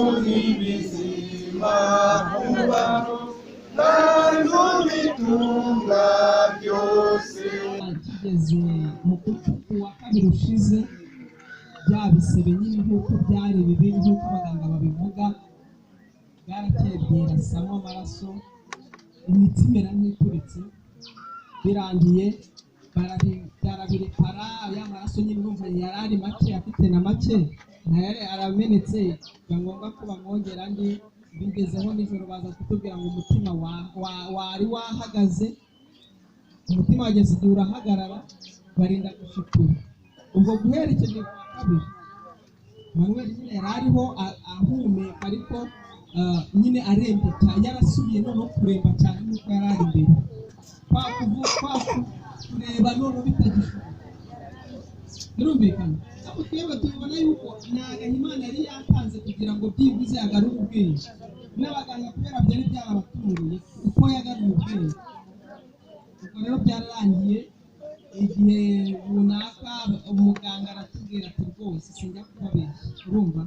unibizima mubano nandubitunga byose. Kigeze mu kutuku wa kabiri ushize bya bisebe nyine nk'uko byari bibi nk'uko abaganga babivuga byarakeye byirasamo amaraso imitsi imera nk'ituritse birangiye barabirepara ya maraso nyine urumva yari ari make afite na make nayo aramenetse biba ngombwa ko bamwongera andi bigezeho nijoro baza kutubwira ngo umutima wari wahagaze umutima wageze igihe urahagarara barinda gushikura ubwo guhera icyo gihe kwa kabiri Manuel nyine yari ariho ahumeka ariko nyine arembye cyane yarasubiye noneho kuremba cyane nk'uko yari ari imbere kureba noneho bitagishoboka birumvikana ariko twebwe tubibona yuko ntago Imana yari yatanze kugira ngo byibuze agarure ubwenge n'abaganga kubera byari byarabatunguye uko yagaruye ubwenge ubwo rero byararangiye igihe runaka umuganga aratubwira ati rwose sinjya kubabeshya urumva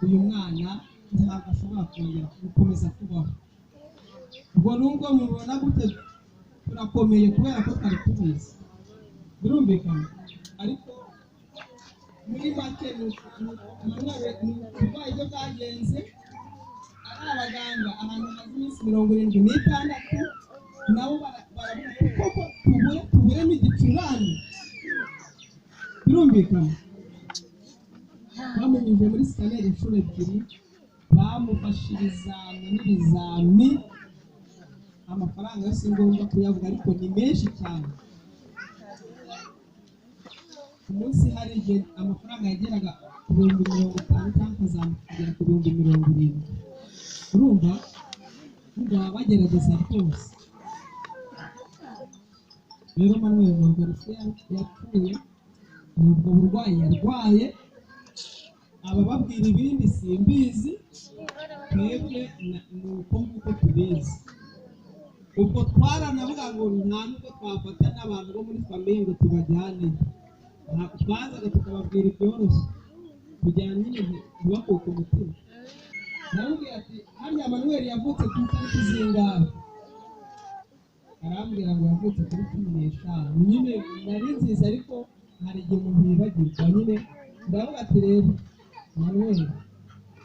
uyu mwana ntabwo ashobora kongera gukomeza kubaho ubwo nubwo mubona gute turakomeye kubera ko twari tubizi birumvikana ariko muri make uburwayi bwe bwagenze ari abaganga ahantu hazi iminsi 76 nabo baravuga koko tuburemo igicurane birumvikana bamunyuze muri scanner inshuro ebyiri bamufashiriza n'ibizami amafaranga yose ngombwa kuyavuga ariko ni menshi cyane ku munsi hari igihe amafaranga yageraga ku 50,000 cyangwa akazamukagera ku 70,000 urumva baba bagerageza rwose rero Manuel Margarita yapfuye nubwo burwayi yarwaye abababwira ibindi simbizi twebwe nuko nguko tubizi ubwo twaranavuga ngo nta nubwo twafata n'abantu bo muri famiye ngo tubajyane twazaga tukababwira ibyoroshye kugira nyine ntibakuke umutima naramubwira ati hariya Manuel yavutse ku itariki zingahe arambwira ngo yavutse kuri 15 nyine nari nziza ariko hari igihe umuntu yibagirwa nyine ndavuga ati rero Manuel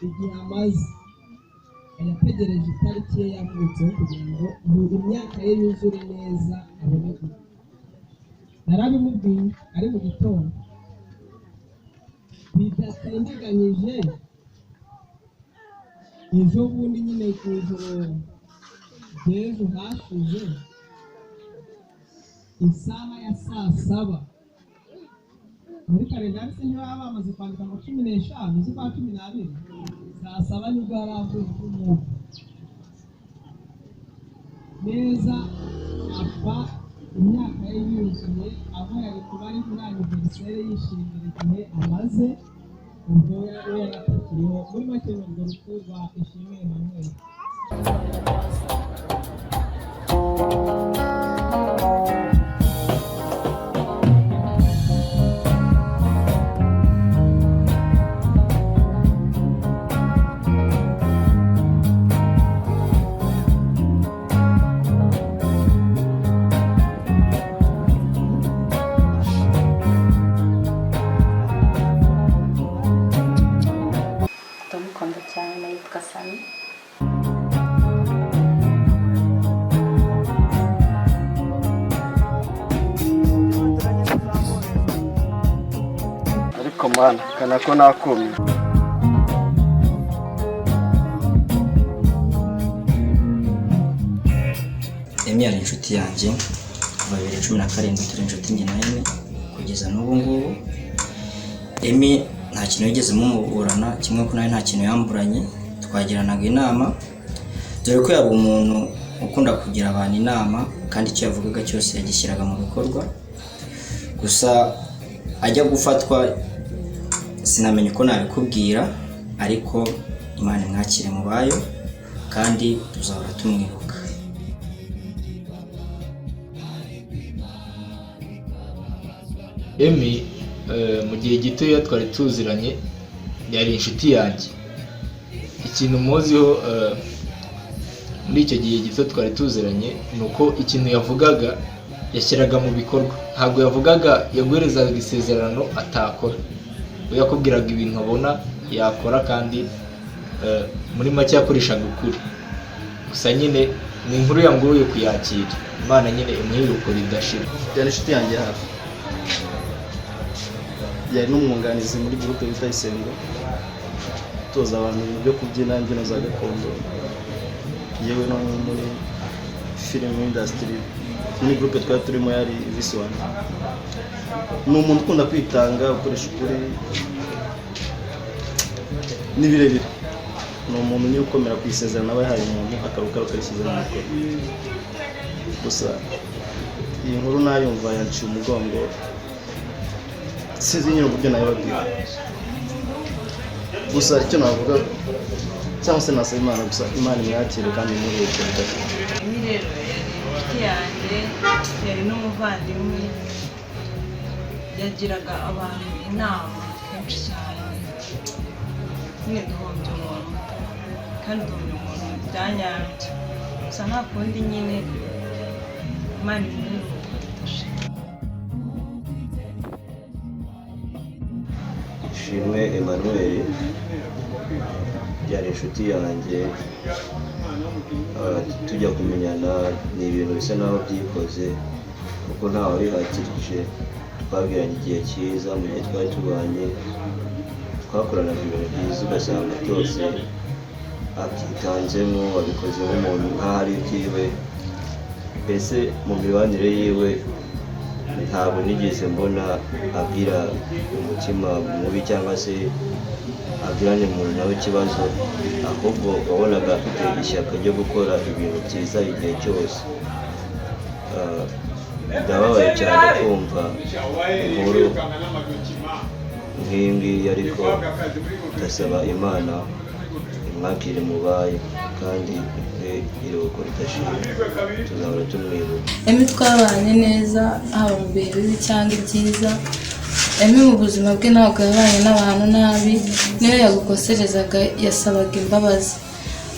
igihe amaze yategereje itariki ye yavutseho kugira ngo imyaka ye yuzure neza abone gupfa narabimubwiye ari mu gitondo bidatindiganyije ejo bundi nyine ku ijoro ry'ejo hashize isaha ya 7:00 muri kalendari se ntibaba bamaze kwandika ngo 15 z'ukwa 12 7:00 nibwo yari avuye k'umwuka neza apfa imyaka ye yuzuye aho yari kuba ari muri aniveriseri yishimira igihe amaze ubwo yari yaratakiriho muri make ni urwo rupfu rwa Ishimwe Emmanuel. Ndamukunda cyane yitwa Sami. ariko mana kana ko nakumye Emi ari inshuti yanjye kuva 2017 turi inshuti njye na Emi kugeza n'ubu ngubu. Emi nta kintu yigeze mumuburana kimwe ko nawe nta kintu yamburanye twagiranaga inama dore ko yaba umuntu ukunda kugira abantu inama kandi icyo yavugaga cyose yagishyiraga mu bikorwa gusa ajya gufatwa sinamenye ko nabikubwira ariko Imana imwakire mu bayo kandi tuzahora tumwibuka. Emi mu gihe gito twari tuziranye yari inshuti yanjye ikintu muziho muri icyo gihe gito twari tuziranye ni uko ikintu yavugaga yashyiraga mu bikorwa, ntabwo yavugaga yaguherezaga isezerano atakora, we yakubwiraga ibintu abona yakora kandi muri make yakoreshaga ukuri. Gusa nyine ni inkuru yangoye kuyakira, Imana nyine imuhiruko ridashira. Yari inshuti yanjye hafi, yari n'umwunganizi muri groupe bita Isengo, toza abantu byo kubyina imbyino za gakondo, yewe no muri film industry muri groupe twari turimo yari visi wanjye. Ni umuntu ukunda kwitanga, ukoresha ukuri n'ibirebire, ni umuntu nyine ukomera ku isezerano aba yahaye umuntu akaruka akarishyize mu bikorwa. Gusa iyi nkuru nayumva yanciye umugongo, sinzi nyine uburyo nayibabwira. Gusa icyo navuga cyangwa se nasaba Imana, gusa Imana imwakire kandi imwibuke bidashira. Emi rero yari inshuti yanjye, yari n'umuvandimwe, yagiraga abantu inama kenshi cyane. Nyine duhombye umuntu kandi duhombye umuntu byanyabyo, gusa nta kundi nyine Imana imwibuke bidashira. Ishimwe Emmanuel yari inshuti yanjye, tujya kumenyana ni ibintu bisa naho byikoze kuko ntawe wabihatirije. Twabwiranye igihe cyiza, mu gihe twari tubanye twakoranaga ibintu byiza, ugasanga byose abyitanzemo, wabikoze nk'umuntu nk'aho ari ibyiwe. Mbese mu mibanire yiwe ntabwo nigeze mbona abwira umutima mubi cyangwa se abwiranye umuntu nawe ikibazo, ahubwo wabonaga afite ishyaka ryo gukora ibintu byiza igihe cyose. Ndababaye cyane kumva inkuru nk'iyi ngiyi, ariko ndasaba Imana imwakire mubaye kandi iruhuko ridashira, tuzahora tumwibuka. Emi twabanye neza haba mu bihe bibi cyangwa ibyiza. Emi mu buzima bwe ntabwo yabanye n'abantu nabi, niyo yagukoserezaga yasabaga imbabazi,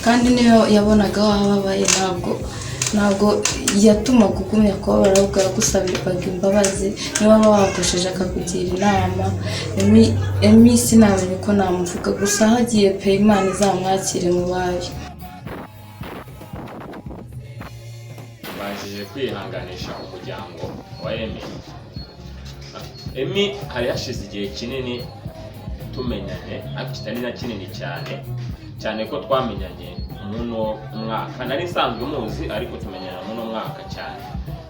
kandi niyo yabonaga wababaye ntabwo yatumaga ugumya kubabara, ahubwo yagusabiraga imbabazi. Niba waba wakosheje akakugira inama. Emi sinamenye uko namuvuga, gusa hagiye pe Imana izamwakire mu bayo. Banjije kwihanganisha umuryango wa Emi hari hashize igihe kinini tumenyanye, ariko kitari na kinini cyane ko twamenyanye muno mwaka. Nari nsanzwe muzi ariko tumenyana muno mwaka cyane.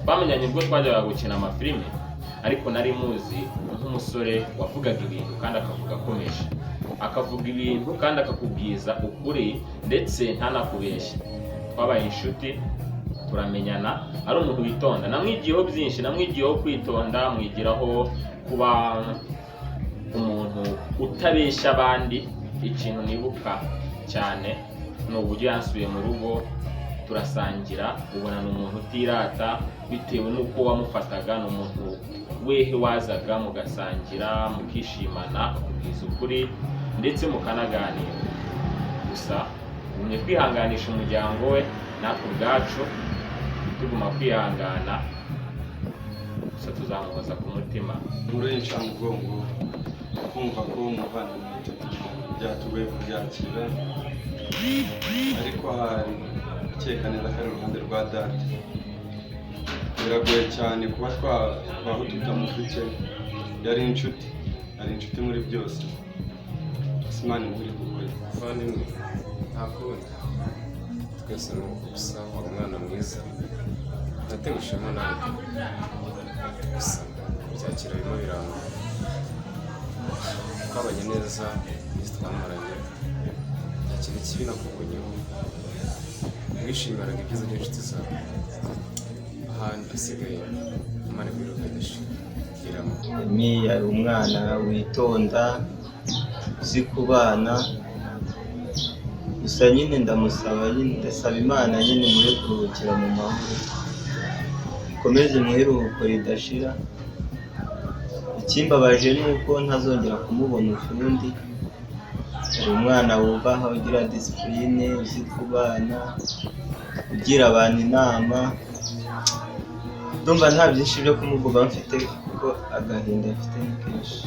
Twamenyanye ubwo twajyaga gukina amafilime, ariko nari muzi nk'umusore wavugaga ibintu kandi akavuga akomeje, akavuga ibintu kandi akakubwiza ukuri ndetse ntanakubeshye. Twabaye inshuti, turamenyana. Ari umuntu witonda, namwigiyeho byinshi, namwigiyeho kwitonda, mwigiraho kuba umuntu utabeshya abandi. Ikintu nibuka cyane ni uburyo yansuye mu rugo turasangira, ubona ni umuntu utirata bitewe n'uko wamufataga. Ni umuntu wehe wazaga mugasangira, mukishimana, akakubwiza ukuri ndetse mukanaganira. Gusa umwe kwihanganisha umuryango we, natwe ubwacu tuguma kwihangana, gusa tuzamuhoza ku mutima. Urenca mugongo kumva ko umuvandimwe byatugoye kubyakira, ariko hari ukeka neza ko ari uruhande rwa data. Biragoye cyane kuba twabaho tutamuvuke. Yari inshuti muri byose. Imana muri kugoye muvandimwe, ntakundi twese ni ugusa umwana mwiza, natewe ishema nawe. Gusa kubyakira birimo biranga, twabanye neza ndetse twamaranye, nta kintu kibi nakubonyeho. Wishimiraga ibyiza by'inshuti zawe, ahandi hasigaye Imana ibiruhuko bidashira. Emi yari umwana witonda, uzi kubana. Gusa nyine ndasaba Imana nyine muri kuruhukira mu mahoro, ikomeze mu iruhuko ridashira. Ikimbabaje ni uko ntazongera kumubona ukundi, uri umwana wubaha ugira disipurine uzi kubana ugira abantu inama ndumva nta byinshi byo kumuvugaho mfite kuko agahinda mfite ni kenshi